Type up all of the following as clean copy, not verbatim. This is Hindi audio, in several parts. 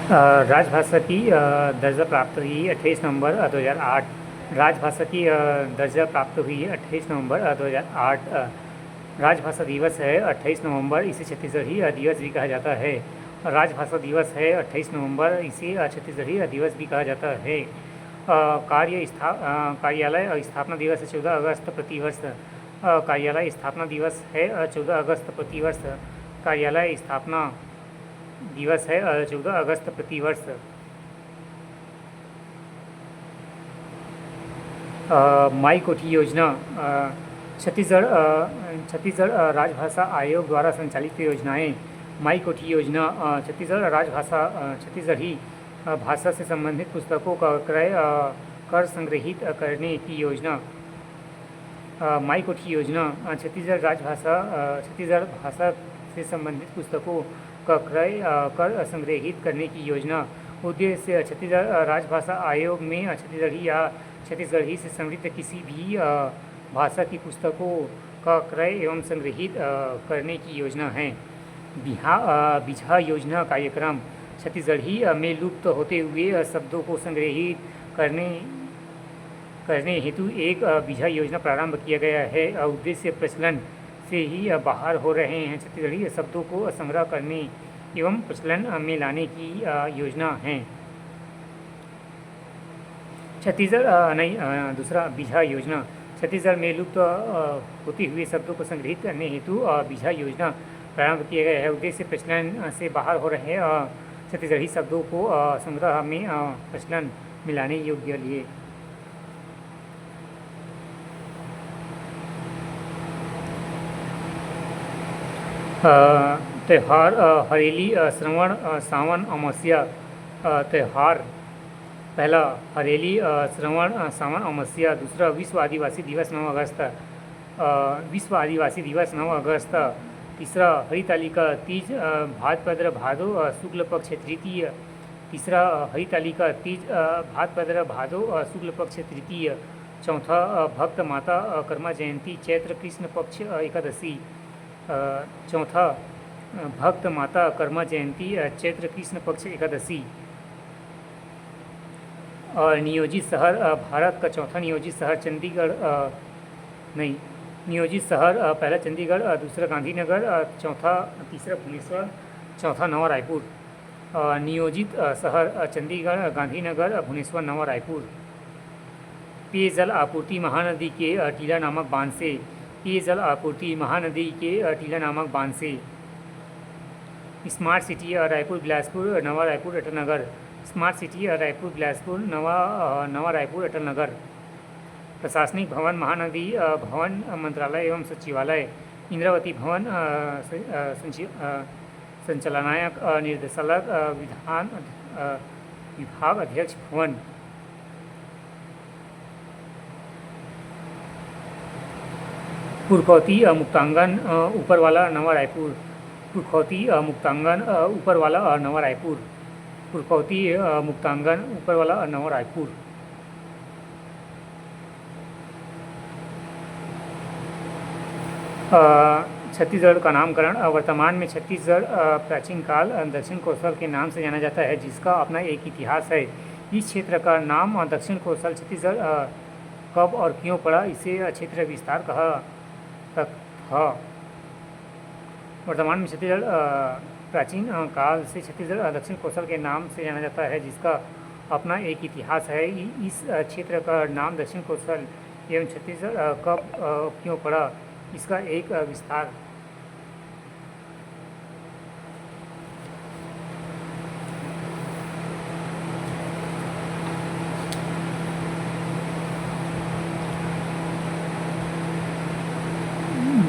राजभाषा की दर्जा प्राप्त हुई 28 नवंबर 2008। राजभाषा की दर्जा प्राप्त हुई 28 नवंबर 2008। राजभाषा दिवस है 28 नवंबर, इसे छत्तीसगढ़ी दिवस भी कहा जाता है। राजभाषा दिवस है 28 नवंबर, इसे छत्तीसगढ़ी दिवस भी कहा जाता है। कार्यालय स्थापना दिवस है 14 अगस्त प्रतिवर्ष। कार्यालय स्थापना दिवस है 14 अगस्त प्रतिवर्ष। कार्यालय स्थापना दिवस है 14 अगस्त प्रतिवर्ष। माई कोठी योजना छत्तीसगढ़ राजभाषा आयोग द्वारा संचालित योजनाएं। माई कोठी योजना छत्तीसगढ़ राजभाषा छत्तीसगढ़ी भाषा से संबंधित पुस्तकों का क्रय कर संग्रहित करने की योजना। माई कोठी योजना छत्तीसगढ़ भाषा से संबंधित पुस्तकों का क्रय कर संग्रहित करने की योजना। उद्देश्य छत्तीसगढ़ राजभाषा आयोग में छत्तीसगढ़ी या छत्तीसगढ़ी से समृद्ध किसी भी भाषा की पुस्तकों का क्रय एवं संग्रहित करने की योजना है। बिजहा योजना कार्यक्रम छत्तीसगढ़ी में लुप्त होते हुए शब्दों को संग्रहित करने हेतु एक बिजहा योजना प्रारंभ किया गया है। उद्देश्य प्रचलन से ही बाहर हो रहे हैं छत्तीसगढ़ी शब्दों को संग्रह करने एवं प्रचलन में लाने की योजना है। दूसरा बिजहा योजना छत्तीसगढ़ में लुप्त होते हुए शब्दों को संग्रहित करने हेतु बिजहा योजना प्रारंभ किया गया है। उद्देश्य प्रचलन से बाहर हो रहे छत्तीसगढ़ी शब्दों को संग्रह में प्रचलन में लाने योग्य लिए। त्यौहार हरेली श्रवण सावन अमावस्या। त्यौहार पहला हरेली श्रवण सावन अमावस्या। दूसरा विश्व आदिवासी दिवस 9 अगस्त। विश्व आदिवासी दिवस 9 अगस्त। तीसरा हरितालिका तीज भाद्रपद भादो शुक्ल पक्ष तृतीय। तीसरा हरितालिका तीज भाद्रपद भादो शुक्ल पक्ष तृतीय। चौथा भक्त माता कर्मा जयंती चैत्र कृष्ण पक्ष एकादशी। चौथा भक्त माता कर्मा जयंती चैत्र कृष्ण पक्ष एकादशी। और नियोजित शहर भारत का चौथा नियोजित शहर चंडीगढ़ नियोजित शहर पहला चंडीगढ़, दूसरा गांधीनगर, तीसरा भुवनेश्वर, चौथा नवा रायपुर। नियोजित शहर चंडीगढ़, गांधीनगर, भुवनेश्वर, नवा रायपुर। पेयजल आपूर्ति महानदी के टीला नामक बांध से। पेयजल आपूर्ति महानदी के टीला नामक बांध से। स्मार्ट सिटी रायपुर बिलासपुर नवा रायपुर अटल नगर। स्मार्ट सिटी रायपुर बिलासपुर नवा रायपुर अटल नगर। प्रशासनिक भवन महानदी भवन मंत्रालय एवं सचिवालय। इंद्रावती भवन संचालनायक निर्देशालय विधान विभाग अध्यक्ष भवन। पुरखौती मुक्तांगन ऊपर वाला नवा रायपुर। पुरखौती मुक्तांगन ऊपर वाला नवा रायपुर। पुरखौती मुक्तांगन ऊपर वाला नवा रायपुर। छत्तीसगढ़ का नामकरण वर्तमान में छत्तीसगढ़ प्राचीन काल दक्षिण कोसल के नाम से जाना जाता है, जिसका अपना एक इतिहास है। इस क्षेत्र का नाम दक्षिण कोसल छत्तीसगढ़ कब और क्यों पड़ा, इसे क्षेत्र विस्तार कहा तक था। वर्तमान में छत्तीसगढ़ प्राचीन काल से छत्तीसगढ़ दक्षिण कोसल के नाम से जाना जाता है, जिसका अपना एक इतिहास है। इस क्षेत्र का नाम दक्षिण कोसल एवं छत्तीसगढ़ कब क्यों पड़ा, इसका एक विस्तार।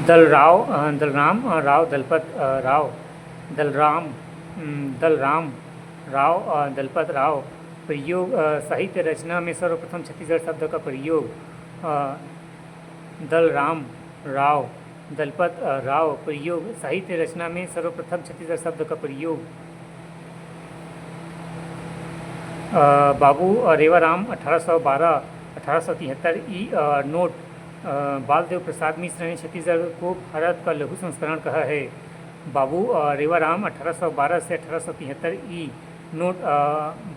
दलराम राव दलपत राव प्रयोग। साहित्य रचना में सर्वप्रथम छत्तीसगढ़ शब्द का प्रयोग। दलराम राव दलपत राव प्रयोग। साहित्य रचना में सर्वप्रथम छत्तीसगढ़ शब्द का प्रयोग। बाबू रेवाराम 1812-1873 ई नोट। बालदेव प्रसाद मिश्र ने छत्तीसगढ़ को भारत का लघु संस्करण कहा है। बाबू रेवाराम 1812 से 1873 ई नोट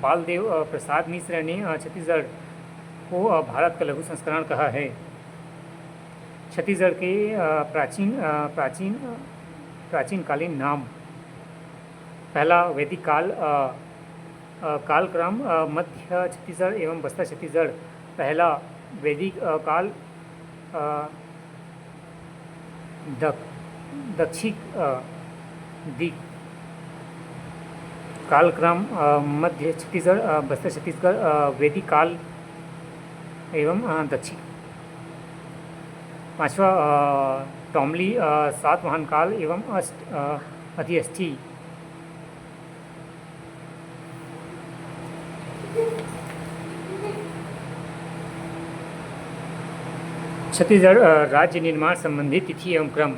बालदेव प्रसाद मिश्र ने छत्तीसगढ़ को भारत का लघु संस्करण कहा है। छत्तीसगढ़ के प्राचीनकालीन नाम। पहला वैदिक काल कालक्रम मध्य छत्तीसगढ़ एवं बस्तर छत्तीसगढ़। पहला वैदिक काल दक्षिण दिक कालक्रम मध्य छत्तीसगढ़ बस्तर छत्तीसगढ़। वैदिक काल एवं दक्षिण। पांचवा टोमली सातवाहन काल एवं अधिष्ठी। छत्तीसगढ़ राज्य निर्माण संबंधी तिथि एवं क्रम।